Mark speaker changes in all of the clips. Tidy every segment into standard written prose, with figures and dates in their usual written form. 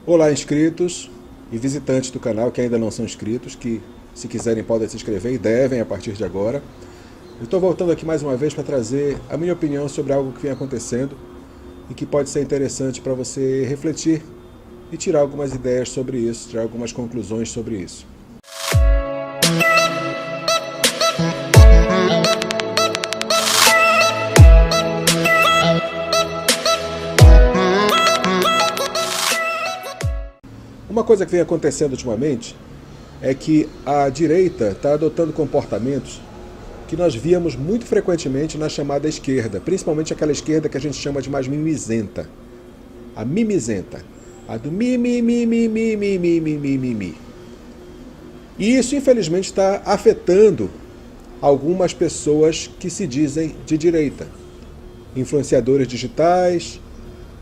Speaker 1: Olá, inscritos e visitantes do canal que ainda não são inscritos, que se quiserem podem se inscrever e devem a partir de agora. Eu estou voltando aqui mais uma vez para trazer a minha opinião sobre algo que vem acontecendo e que pode ser interessante para você refletir e tirar algumas ideias sobre isso, tirar algumas conclusões sobre isso. Uma coisa que vem acontecendo ultimamente é que a direita está adotando comportamentos que nós víamos muito frequentemente na chamada esquerda, principalmente aquela esquerda que a gente chama de mais mimizenta. A mimizenta. A do mi. E isso, infelizmente, está afetando algumas pessoas que se dizem de direita. Influenciadores digitais,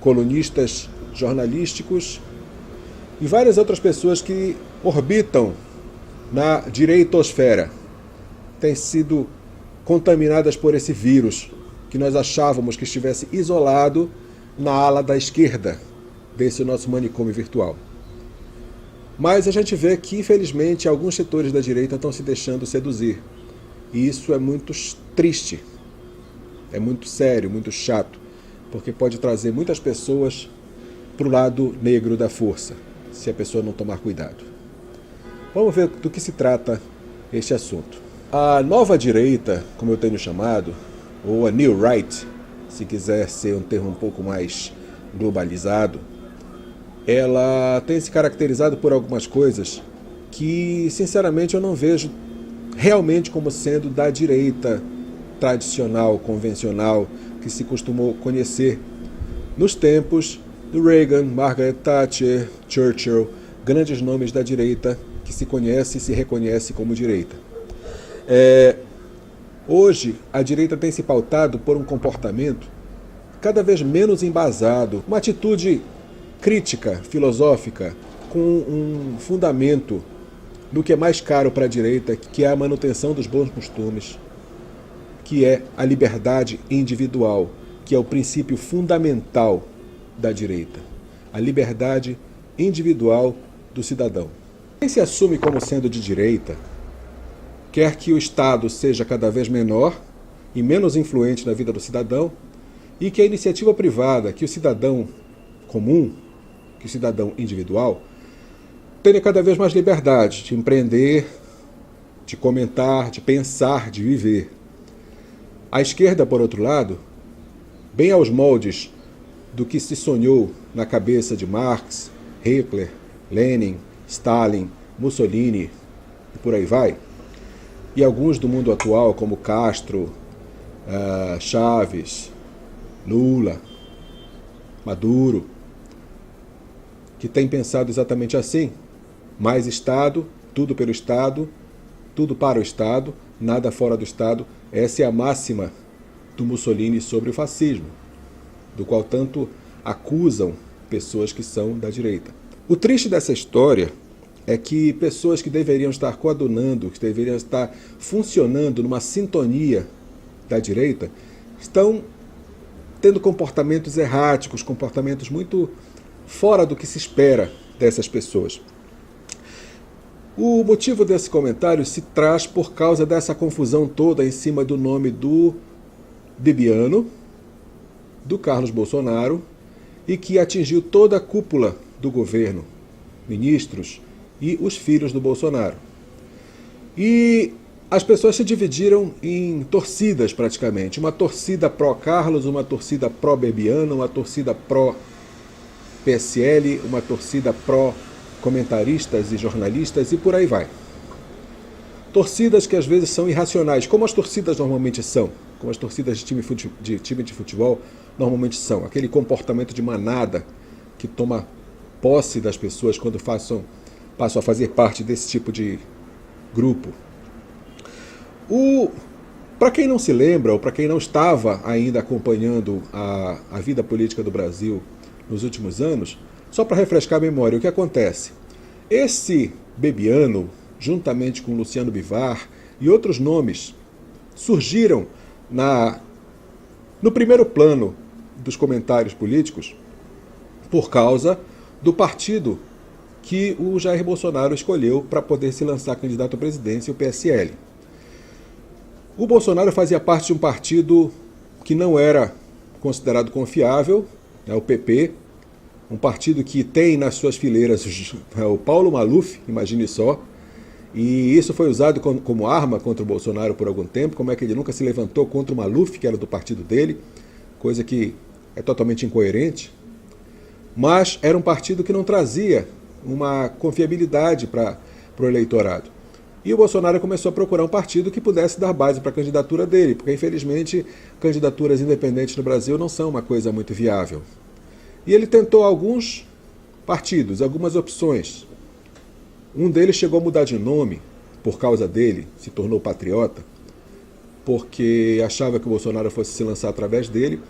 Speaker 1: colunistas jornalísticos e várias outras pessoas que orbitam na direitosfera têm sido contaminadas por esse vírus que nós achávamos que estivesse isolado na ala da esquerda desse nosso manicômio virtual. Mas a gente vê que, infelizmente, alguns setores da direita estão se deixando seduzir. E isso é muito triste, é muito sério, muito chato, porque pode trazer muitas pessoas para o lado negro da força, se a pessoa não tomar cuidado. Vamos ver do que se trata este assunto. A nova direita, como eu tenho chamado, ou a New Right, se quiser ser um termo um pouco mais globalizado, ela tem se caracterizado por algumas coisas que, sinceramente, eu não vejo realmente como sendo da direita tradicional, convencional, que se costumou conhecer nos tempos do Reagan, Margaret Thatcher, Churchill, grandes nomes da direita que se conhece e se reconhece como direita. Hoje, a direita tem se pautado por um comportamento cada vez menos embasado, uma atitude crítica, filosófica, com um fundamento no que é mais caro para a direita, que é a manutenção dos bons costumes, que é a liberdade individual, que é o princípio fundamental da direita, a liberdade individual do cidadão. Quem se assume como sendo de direita quer que o Estado seja cada vez menor e menos influente na vida do cidadão e que a iniciativa privada, que o cidadão comum, que o cidadão individual, tenha cada vez mais liberdade de empreender, de comentar, de pensar, de viver. A esquerda, por outro lado, bem aos moldes do que se sonhou na cabeça de Marx, Hitler, Lenin, Stalin, Mussolini e por aí vai, e alguns do mundo atual, como Castro, Chaves, Lula, Maduro, que tem pensado exatamente assim: mais Estado, tudo pelo Estado, tudo para o Estado, nada fora do Estado. Essa é a máxima do Mussolini sobre o fascismo, do qual tanto acusam pessoas que são da direita. O triste dessa história é que pessoas que deveriam estar coadunando, que deveriam estar funcionando numa sintonia da direita, estão tendo comportamentos erráticos, comportamentos muito fora do que se espera dessas pessoas. O motivo desse comentário se traz por causa dessa confusão toda em cima do nome do Bibiano, do Carlos Bolsonaro, e que atingiu toda a cúpula do governo, ministros e os filhos do Bolsonaro. E as pessoas se dividiram em torcidas praticamente. Uma torcida pró-Carlos, uma torcida pró-Bebiano, uma torcida pró-PSL, uma torcida pró-comentaristas e jornalistas e por aí vai. Torcidas que às vezes são irracionais, como as torcidas normalmente são, como as torcidas de time de futebol normalmente são. Aquele comportamento de manada que toma posse das pessoas quando passam a fazer parte desse tipo de grupo. Para quem não se lembra, ou para quem não estava ainda acompanhando a vida política do Brasil nos últimos anos, só para refrescar a memória, o que acontece? Esse Bebiano, juntamente com Luciano Bivar e outros nomes, surgiram no primeiro plano dos comentários políticos por causa do partido que o Jair Bolsonaro escolheu para poder se lançar candidato à presidência, o PSL. O Bolsonaro fazia parte de um partido que não era considerado confiável, o PP, um partido que tem nas suas fileiras o Paulo Maluf, imagine só, e isso foi usado como arma contra o Bolsonaro por algum tempo, como é que ele nunca se levantou contra o Maluf, que era do partido dele, coisa que é totalmente incoerente, mas era um partido que não trazia uma confiabilidade para o eleitorado. E o Bolsonaro começou a procurar um partido que pudesse dar base para a candidatura dele, porque infelizmente candidaturas independentes no Brasil não são uma coisa muito viável. E ele tentou alguns partidos, algumas opções. Um deles chegou a mudar de nome por causa dele, se tornou Patriota, porque achava que o Bolsonaro fosse se lançar através dele,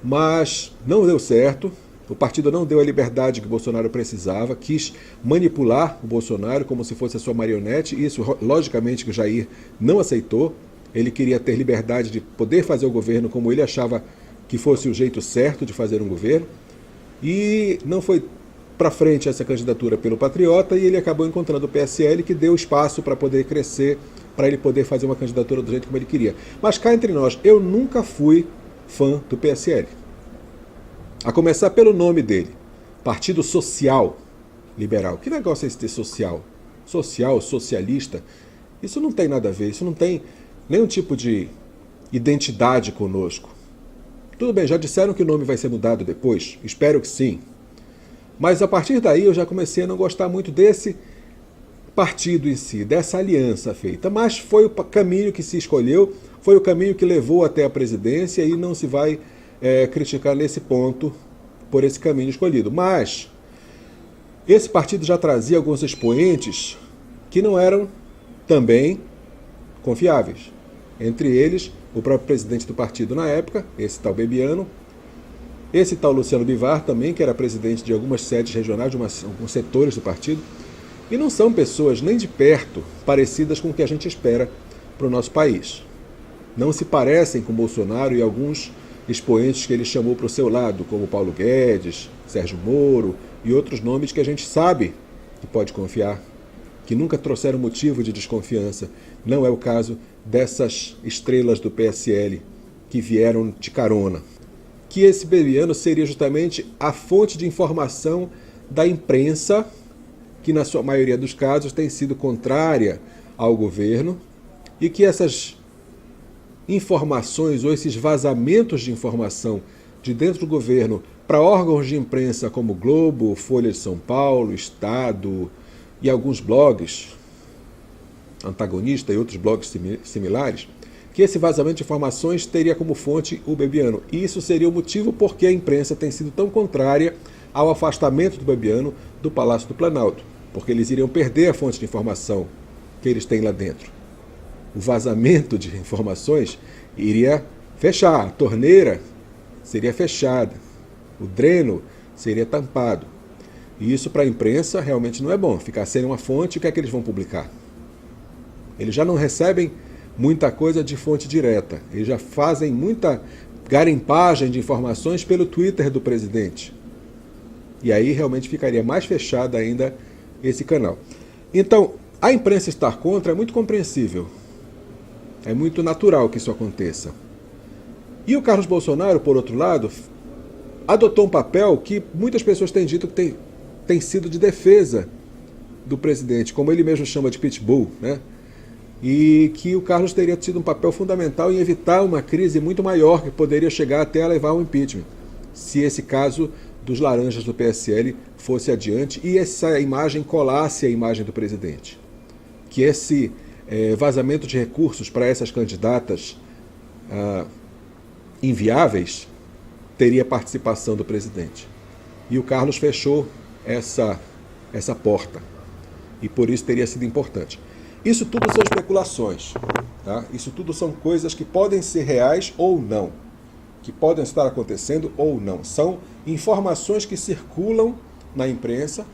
Speaker 1: mas não deu certo. O partido não deu a liberdade que o Bolsonaro precisava, quis manipular o Bolsonaro como se fosse a sua marionete, e isso, logicamente, que o Jair não aceitou. Ele queria ter liberdade de poder fazer o governo como ele achava que fosse o jeito certo de fazer um governo, e não foi para frente essa candidatura pelo Patriota, e ele acabou encontrando o PSL, que deu espaço para poder crescer, para ele poder fazer uma candidatura do jeito como ele queria. Mas cá entre nós, eu nunca fui fã do PSL. A começar pelo nome dele, Partido Social Liberal. Que negócio é esse de social? Social, socialista, isso não tem nada a ver, isso não tem nenhum tipo de identidade conosco. Tudo bem, já disseram que o nome vai ser mudado depois, espero que sim. Mas a partir daí eu já comecei a não gostar muito desse partido em si, dessa aliança feita. Mas foi o caminho que se escolheu, foi o caminho que levou até a presidência e não se vai criticar nesse ponto por esse caminho escolhido. Mas esse partido já trazia alguns expoentes que não eram também confiáveis. Entre eles, o próprio presidente do partido na época, esse tal Bebiano, esse tal Luciano Bivar também, que era presidente de algumas sedes regionais, de alguns setores do partido, e não são pessoas nem de perto parecidas com o que a gente espera para o nosso país. Não se parecem com Bolsonaro e alguns expoentes que ele chamou para o seu lado, como Paulo Guedes, Sérgio Moro e outros nomes que a gente sabe que pode confiar, que nunca trouxeram motivo de desconfiança. Não é o caso dessas estrelas do PSL que vieram de carona. Que esse Bebiano seria justamente a fonte de informação da imprensa, que na sua maioria dos casos tem sido contrária ao governo, e que essas informações ou esses vazamentos de informação de dentro do governo para órgãos de imprensa como Globo, Folha de São Paulo, Estado e alguns blogs, Antagonista e outros blogs similares, que esse vazamento de informações teria como fonte o Bebiano. E isso seria o motivo por que a imprensa tem sido tão contrária ao afastamento do Bebiano do Palácio do Planalto, porque eles iriam perder a fonte de informação que eles têm lá dentro. O vazamento de informações iria fechar, a torneira seria fechada, o dreno seria tampado. E isso para a imprensa realmente não é bom. Ficar sem uma fonte, o que é que eles vão publicar? Eles já não recebem muita coisa de fonte direta, eles já fazem muita garimpagem de informações pelo Twitter do presidente. E aí realmente ficaria mais fechado ainda esse canal. Então, a imprensa estar contra é muito compreensível. É muito natural que isso aconteça. E o Carlos Bolsonaro, por outro lado, adotou um papel que muitas pessoas têm dito que tem sido de defesa do presidente, como ele mesmo chama de pitbull, né? E que o Carlos teria tido um papel fundamental em evitar uma crise muito maior, que poderia chegar até a levar ao impeachment, se esse caso dos laranjas do PSL fosse adiante e essa imagem colasse a imagem do presidente. Que esse vazamento de recursos para essas candidatas inviáveis teria participação do presidente. E o Carlos fechou essa porta. E por isso teria sido importante. Isso tudo são especulações. Tá? Isso tudo são coisas que podem ser reais ou não. Que podem estar acontecendo ou não. São informações que circulam na imprensa,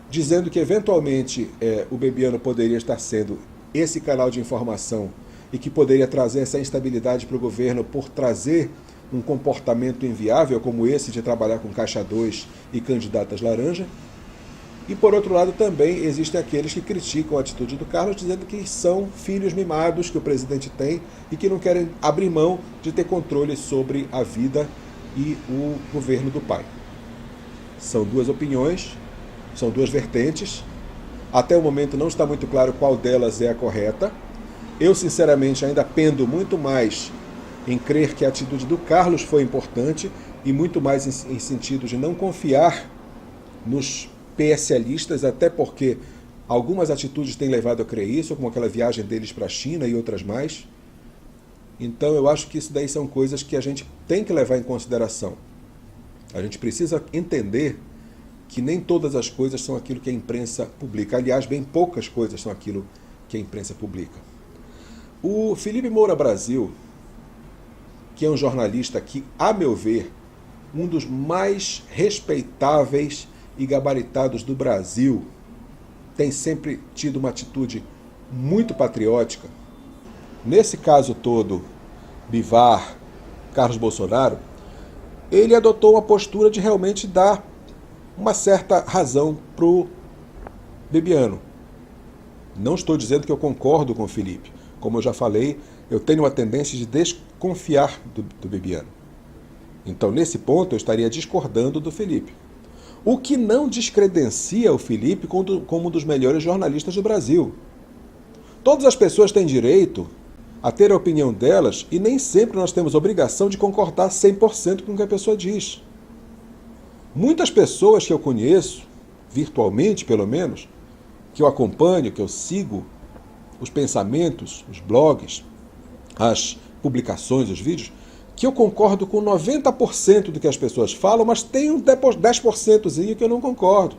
Speaker 1: dizendo que eventualmente o Bebiano poderia estar sendo esse canal de informação e que poderia trazer essa instabilidade para o governo por trazer um comportamento inviável como esse de trabalhar com caixa 2 e candidatas laranja, E, por outro lado, também existem aqueles que criticam a atitude do Carlos, dizendo que são filhos mimados que o presidente tem e que não querem abrir mão de ter controle sobre a vida e o governo do pai. São duas opiniões, são duas vertentes. Até o momento não está muito claro qual delas é a correta. Eu, sinceramente, ainda pendo muito mais em crer que a atitude do Carlos foi importante e muito mais em sentido de não confiar nos PSListas, até porque algumas atitudes têm levado a crer isso, como aquela viagem deles para a China e outras mais. Então eu acho que isso daí são coisas que a gente tem que levar em consideração. A gente precisa entender que nem todas as coisas são aquilo que a imprensa publica. Aliás, bem poucas coisas são aquilo que a imprensa publica. O Felipe Moura Brasil, que é um jornalista que, a meu ver, um dos mais respeitáveis e gabaritados do Brasil, tem sempre tido uma atitude muito patriótica. Nesse caso todo, Bivar, Carlos Bolsonaro, ele adotou uma postura de realmente dar uma certa razão para o Bebiano. Não estou dizendo que eu concordo com o Felipe. Como eu já falei, eu tenho uma tendência de desconfiar do Bebiano. Então, nesse ponto, eu estaria discordando do Felipe. O que não descredencia o Felipe como um dos melhores jornalistas do Brasil. Todas as pessoas têm direito a ter a opinião delas e nem sempre nós temos obrigação de concordar 100% com o que a pessoa diz. Muitas pessoas que eu conheço, virtualmente pelo menos, que eu acompanho, que eu sigo, os pensamentos, os blogs, as publicações, os vídeos, que eu concordo com 90% do que as pessoas falam, mas tem um 10% que eu não concordo.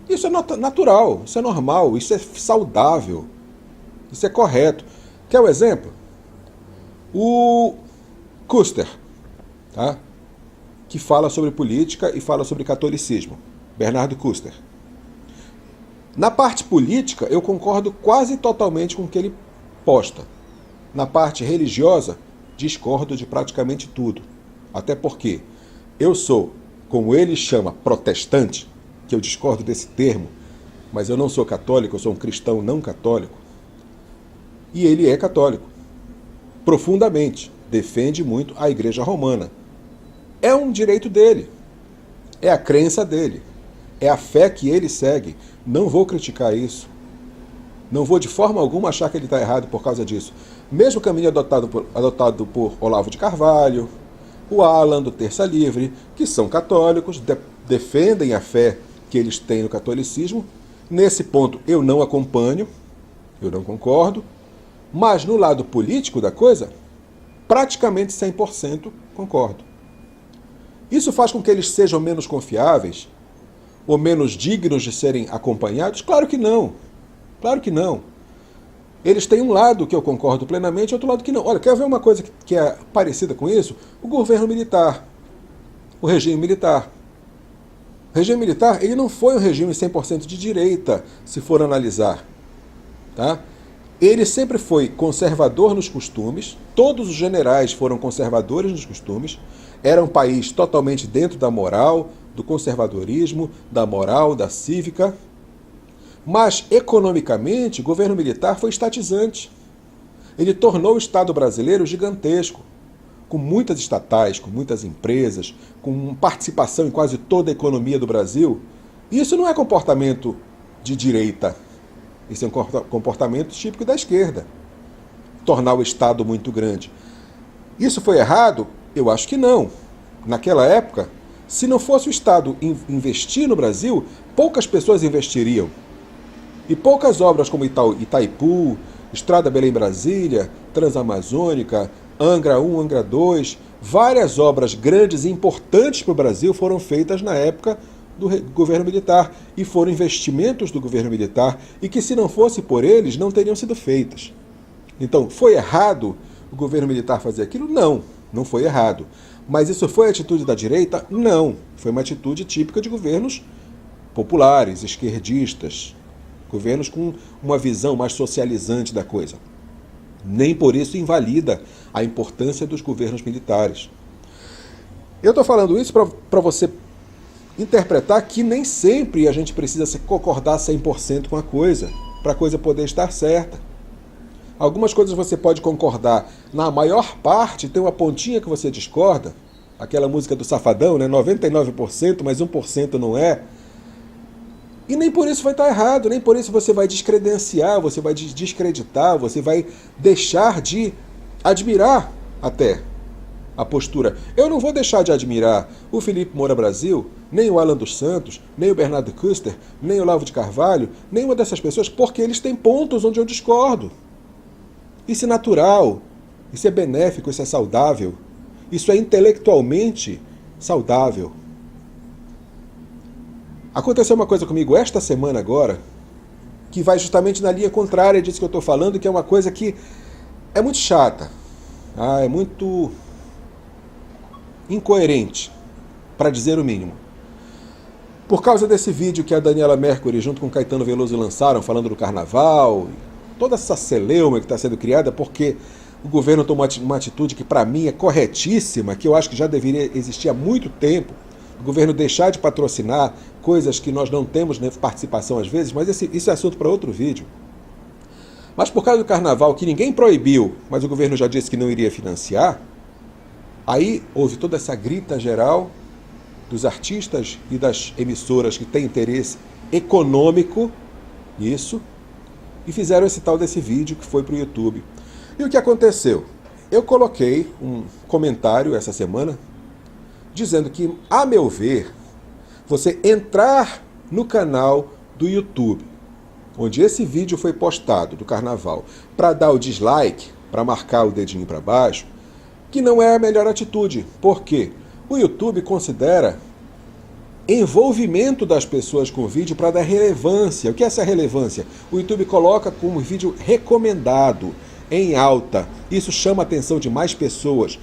Speaker 1: Isso é natural, isso é normal, isso é saudável, isso é correto. Quer um exemplo? O Kuster, tá? Que fala sobre política e fala sobre catolicismo. Bernardo Kuster. Na parte política, eu concordo quase totalmente com o que ele posta. Na parte religiosa, discordo de praticamente tudo. Até porque eu sou, como ele chama, protestante, que eu discordo desse termo, mas eu não sou católico, eu sou um cristão não católico. E ele é católico. Profundamente. Defende muito a Igreja Romana. É um direito dele. É a crença dele. É a fé que ele segue. Não vou criticar isso. Não vou de forma alguma achar que ele está errado por causa disso. Mesmo o caminho adotado por Olavo de Carvalho, o Alan do Terça Livre, que são católicos, defendem a fé que eles têm no catolicismo. Nesse ponto eu não acompanho, eu não concordo, mas no lado político da coisa, praticamente 100% concordo. Isso faz com que eles sejam menos confiáveis ou menos dignos de serem acompanhados? Claro que não. Claro que não. Eles têm um lado que eu concordo plenamente e outro lado que não. Olha, quer ver uma coisa que é parecida com isso? O governo militar. O regime militar. O regime militar, ele não foi um regime 100% de direita, se for analisar. Tá? Ele sempre foi conservador nos costumes, todos os generais foram conservadores nos costumes, era um país totalmente dentro da moral, do conservadorismo, da moral, da cívica. Mas, economicamente, o governo militar foi estatizante. Ele tornou o Estado brasileiro gigantesco, com muitas estatais, com muitas empresas, com participação em quase toda a economia do Brasil. E isso não é comportamento de direita. Isso é um comportamento típico da esquerda. Tornar o Estado muito grande. Isso foi errado? Eu acho que não. Naquela época, se não fosse o Estado investir no Brasil, poucas pessoas investiriam. E poucas obras como Itaipu, Estrada Belém-Brasília, Transamazônica, Angra 1, Angra 2, várias obras grandes e importantes para o Brasil foram feitas na época do governo militar e foram investimentos do governo militar e que, se não fosse por eles, não teriam sido feitas. Então, foi errado o governo militar fazer aquilo? Não, não foi errado. Mas isso foi atitude da direita? Não. Foi uma atitude típica de governos populares, esquerdistas, governos com uma visão mais socializante da coisa. Nem por isso invalida a importância dos governos militares. Eu estou falando isso para você interpretar que nem sempre a gente precisa se concordar 100% com a coisa, para a coisa poder estar certa. Algumas coisas você pode concordar, na maior parte tem uma pontinha que você discorda, aquela música do Safadão, né? 99%, mas 1% não é. E nem por isso vai estar errado, nem por isso você vai descredenciar, você vai descreditar, você vai deixar de admirar até a postura. Eu não vou deixar de admirar o Felipe Moura Brasil, nem o Alan dos Santos, nem o Bernardo Custer, nem o Olavo de Carvalho, nenhuma dessas pessoas, porque eles têm pontos onde eu discordo. Isso é natural, isso é benéfico, isso é saudável, isso é intelectualmente saudável. Aconteceu uma coisa comigo esta semana agora, que vai justamente na linha contrária disso que eu estou falando, que é uma coisa que é muito chata, é muito incoerente, para dizer o mínimo. Por causa desse vídeo que a Daniela Mercury junto com o Caetano Veloso lançaram, falando do carnaval, toda essa celeuma que está sendo criada, porque o governo tomou uma atitude que para mim é corretíssima, que eu acho que já deveria existir há muito tempo, o governo deixar de patrocinar coisas que nós não temos participação às vezes, mas isso é assunto para outro vídeo. Mas por causa do carnaval, que ninguém proibiu, mas o governo já disse que não iria financiar, aí houve toda essa grita geral dos artistas e das emissoras que têm interesse econômico nisso, e fizeram esse tal desse vídeo que foi para o YouTube. E o que aconteceu? Eu coloquei um comentário essa semana dizendo que, a meu ver, você entrar no canal do YouTube, onde esse vídeo foi postado do carnaval, para dar o dislike, para marcar o dedinho para baixo, que não é a melhor atitude. Por quê? O YouTube considera envolvimento das pessoas com o vídeo para dar relevância. O que é essa relevância? O YouTube coloca como vídeo recomendado, em alta. Isso chama a atenção de mais pessoas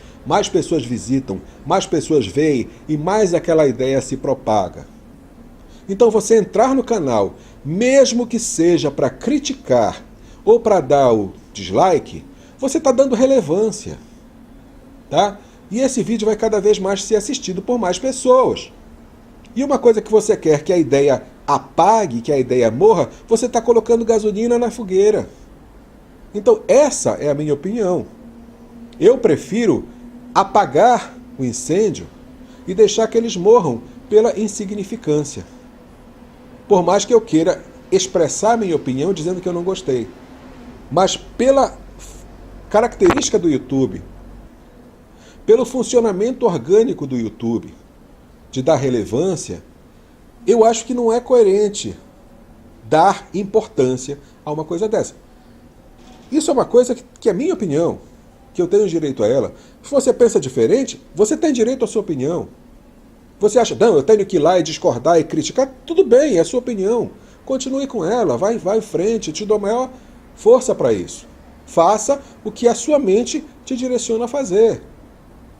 Speaker 1: visitam, mais pessoas veem e mais aquela ideia se propaga. Então você entrar no canal, mesmo que seja para criticar ou para dar o dislike, você está dando relevância. Tá? E esse vídeo vai cada vez mais ser assistido por mais pessoas. E uma coisa que você quer que a ideia apague, que a ideia morra, você está colocando gasolina na fogueira. Então essa é a minha opinião. Eu prefiro apagar o incêndio e deixar que eles morram pela insignificância. Por mais que eu queira expressar minha opinião dizendo que eu não gostei. Mas pela característica do YouTube, pelo funcionamento orgânico do YouTube, de dar relevância, eu acho que não é coerente dar importância a uma coisa dessa. Isso é uma coisa que é minha opinião, que eu tenho direito a ela. Se você pensa diferente, você tem direito à sua opinião. Você acha, não, eu tenho que ir lá e discordar e criticar, tudo bem, é a sua opinião. Continue com ela, vai em frente, te dou maior força para isso. Faça o que a sua mente te direciona a fazer.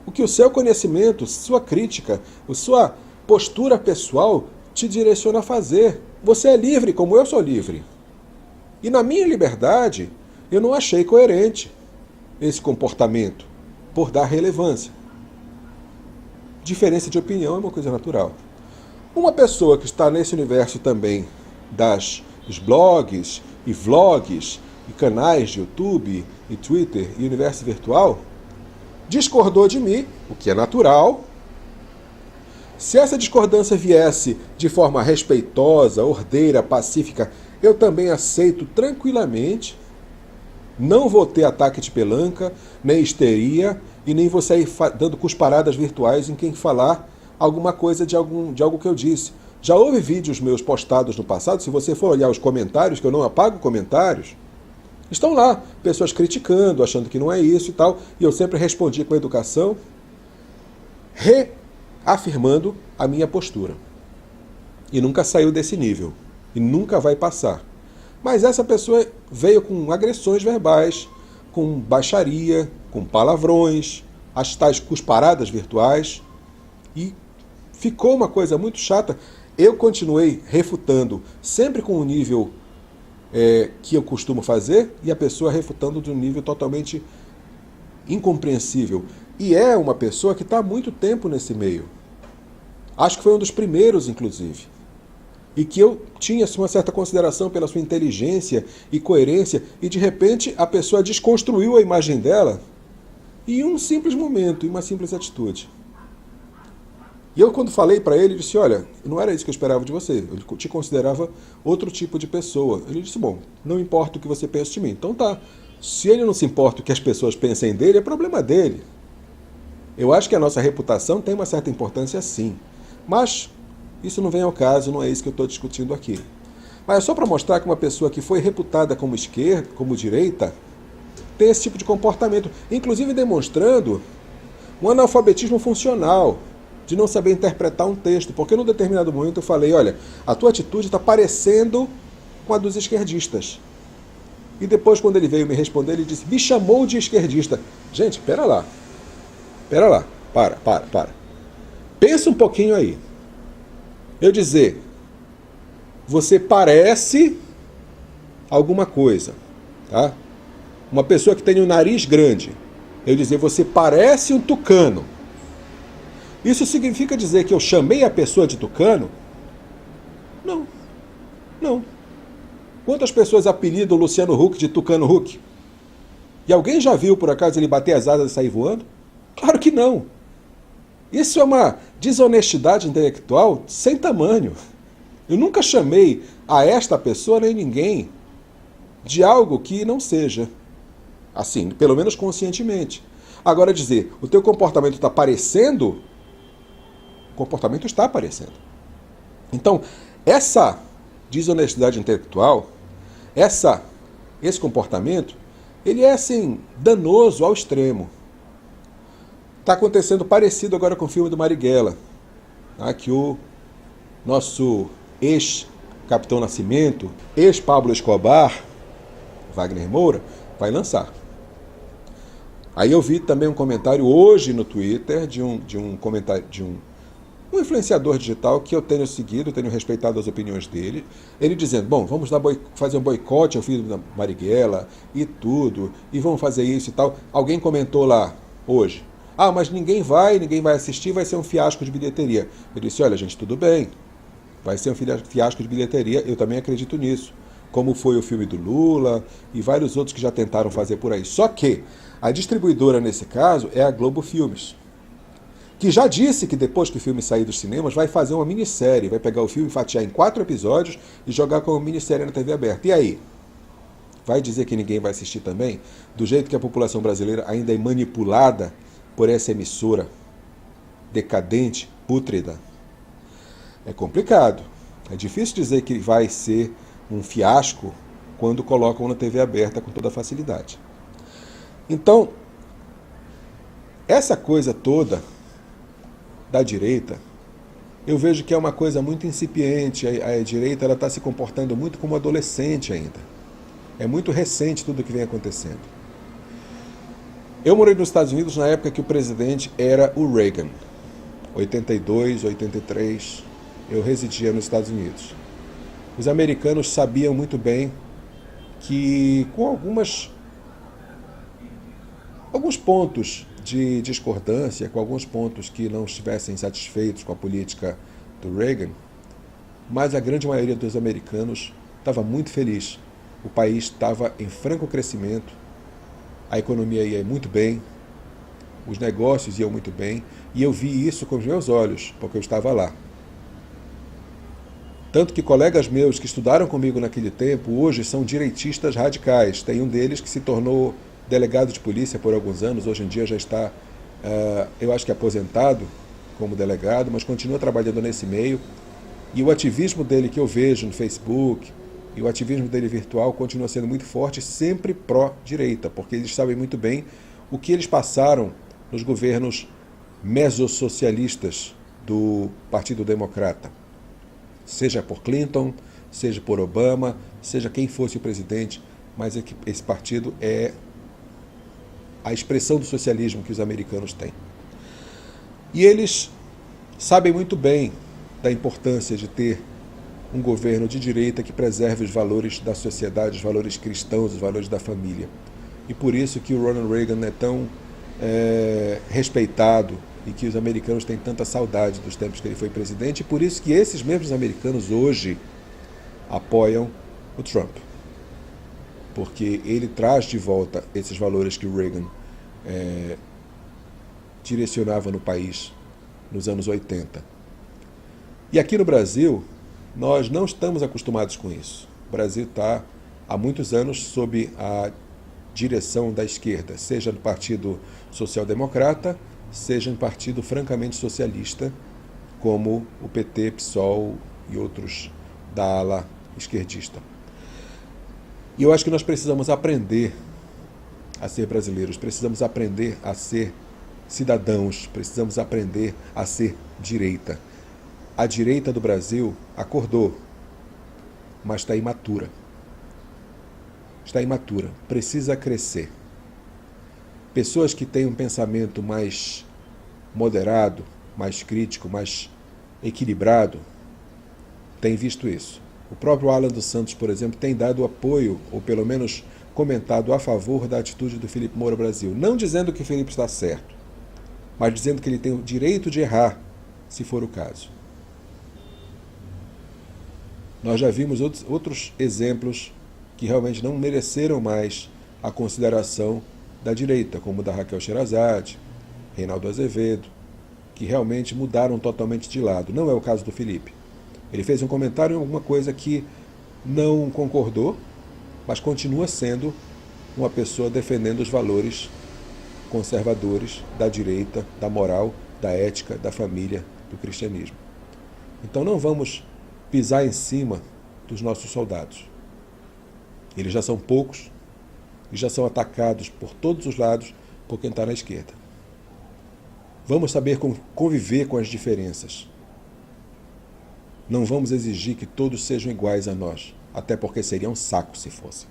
Speaker 1: O que o seu conhecimento, sua crítica, a sua postura pessoal te direciona a fazer. Você é livre como eu sou livre. E na minha liberdade, eu não achei coerente esse comportamento por dar relevância. Diferença de opinião é uma coisa natural. Uma pessoa que está nesse universo também dos blogs e vlogs e canais de YouTube e Twitter e universo virtual, discordou de mim, o que é natural. Se essa discordância viesse de forma respeitosa, ordeira, pacífica, eu também aceito tranquilamente. Não vou ter ataque de pelanca, nem histeria, e nem vou sair dando cusparadas virtuais em quem falar alguma coisa de algo que eu disse. Já houve vídeos meus postados no passado, se você for olhar os comentários, que eu não apago comentários, estão lá, pessoas criticando, achando que não é isso e tal, e eu sempre respondi com educação, reafirmando a minha postura. E nunca saiu desse nível, e nunca vai passar. Mas essa pessoa veio com agressões verbais, com baixaria, com palavrões, as tais cusparadas virtuais, e ficou uma coisa muito chata. Eu continuei refutando, sempre com o nível que eu costumo fazer, e a pessoa refutando de um nível totalmente incompreensível. E é uma pessoa que está há muito tempo nesse meio. Acho que foi um dos primeiros, inclusive. E que eu tinha uma certa consideração pela sua inteligência e coerência, e de repente a pessoa desconstruiu a imagem dela em um simples momento, em uma simples atitude. E eu, quando falei para ele, disse, olha, não era isso que eu esperava de você, eu te considerava outro tipo de pessoa. Ele disse, bom, não importa o que você pensa de mim. Então tá, se ele não se importa o que as pessoas pensem dele, é problema dele. Eu acho que a nossa reputação tem uma certa importância sim, mas isso não vem ao caso, não é isso que eu estou discutindo aqui. Mas é só para mostrar que uma pessoa que foi reputada como esquerda, como direita, tem esse tipo de comportamento, inclusive demonstrando um analfabetismo funcional, de não saber interpretar um texto, porque num determinado momento eu falei, olha, a tua atitude está parecendo com a dos esquerdistas. E depois, quando ele veio me responder, ele disse, me chamou de esquerdista. Gente, pera lá, para. Pensa um pouquinho aí. Eu dizer, você parece alguma coisa, tá? Uma pessoa que tem um nariz grande. Eu dizer, você parece um tucano. Isso significa dizer que eu chamei a pessoa de tucano? Não. Quantas pessoas apelidam o Luciano Huck de Tucano Huck? E alguém já viu, por acaso, ele bater as asas e sair voando? Claro que não. Isso é uma desonestidade intelectual sem tamanho. Eu nunca chamei a esta pessoa nem ninguém de algo que não seja. Assim, pelo menos conscientemente. Agora dizer, o teu comportamento está parecendo, o comportamento está aparecendo. Então, essa desonestidade intelectual, esse comportamento, ele é assim, danoso ao extremo. Está acontecendo parecido agora com o filme do Marighella, tá? Que o nosso ex-Capitão Nascimento, ex-Pablo Escobar, Wagner Moura, vai lançar. Aí eu vi também um comentário hoje no Twitter de um influenciador digital que eu tenho seguido, tenho respeitado as opiniões dele, ele dizendo, bom, vamos fazer um boicote ao filho da Marighella e tudo, e vamos fazer isso e tal. Alguém comentou lá hoje, mas ninguém vai assistir, vai ser um fiasco de bilheteria. Eu disse, olha gente, tudo bem, vai ser um fiasco de bilheteria, eu também acredito nisso, como foi o filme do Lula e vários outros que já tentaram fazer por aí. Só que a distribuidora nesse caso é a Globo Filmes, que já disse que depois que o filme sair dos cinemas vai fazer uma minissérie, vai pegar o filme, fatiar em 4 episódios e jogar como minissérie na TV aberta. E aí? Vai dizer que ninguém vai assistir também? Do jeito que a população brasileira ainda é manipulada por essa emissora decadente, pútrida. É complicado. É difícil dizer que vai ser um fiasco quando colocam na TV aberta com toda facilidade. Então, essa coisa toda da direita, eu vejo que é uma coisa muito incipiente. A direita está se comportando muito como adolescente ainda. É muito recente tudo o que vem acontecendo. Eu morei nos Estados Unidos na época que o presidente era o Reagan. 82, 83, eu residia nos Estados Unidos. Os americanos sabiam muito bem que com alguns pontos de discordância, com alguns pontos que não estivessem satisfeitos com a política do Reagan, mas a grande maioria dos americanos estava muito feliz. O país estava em franco crescimento, a economia ia muito bem, os negócios iam muito bem, e eu vi isso com os meus olhos, porque eu estava lá. Tanto que colegas meus que estudaram comigo naquele tempo, hoje são direitistas radicais. Tem um deles que se tornou delegado de polícia por alguns anos, hoje em dia já está, eu acho que aposentado como delegado, mas continua trabalhando nesse meio. E o ativismo dele que eu vejo no Facebook, e o ativismo dele virtual continua sendo muito forte, sempre pró-direita, porque eles sabem muito bem o que eles passaram nos governos mesossocialistas do Partido Democrata. Seja por Clinton, seja por Obama, seja quem fosse o presidente, mas esse partido é a expressão do socialismo que os americanos têm. E eles sabem muito bem da importância de ter um governo de direita que preserve os valores da sociedade, os valores cristãos, os valores da família. E por isso que o Ronald Reagan é tão respeitado e que os americanos têm tanta saudade dos tempos que ele foi presidente, e por isso que esses mesmos americanos hoje apoiam o Trump. Porque ele traz de volta esses valores que o Reagan direcionava no país nos anos 80. E aqui no Brasil, nós não estamos acostumados com isso. O Brasil está há muitos anos sob a direção da esquerda, seja no Partido Social Democrata, seja em partido francamente socialista, como o PT, PSOL e outros da ala esquerdista. E eu acho que nós precisamos aprender a ser brasileiros, precisamos aprender a ser cidadãos, precisamos aprender a ser direita. A direita do Brasil acordou, mas está imatura. Está imatura, precisa crescer. Pessoas que têm um pensamento mais moderado, mais crítico, mais equilibrado, têm visto isso. O próprio Alan dos Santos, por exemplo, tem dado apoio, ou pelo menos comentado a favor da atitude do Felipe Moura Brasil. Não dizendo que o Felipe está certo, mas dizendo que ele tem o direito de errar, se for o caso. Nós já vimos outros exemplos que realmente não mereceram mais a consideração da direita, como o da Raquel Sherazade, Reinaldo Azevedo, que realmente mudaram totalmente de lado. Não é o caso do Felipe. Ele fez um comentário em alguma coisa que não concordou, mas continua sendo uma pessoa defendendo os valores conservadores da direita, da moral, da ética, da família, do cristianismo. Então não vamos pisar em cima dos nossos soldados. Eles já são poucos e já são atacados por todos os lados por quem está na esquerda. Vamos saber conviver com as diferenças. Não vamos exigir que todos sejam iguais a nós, até porque seria um saco se fossem.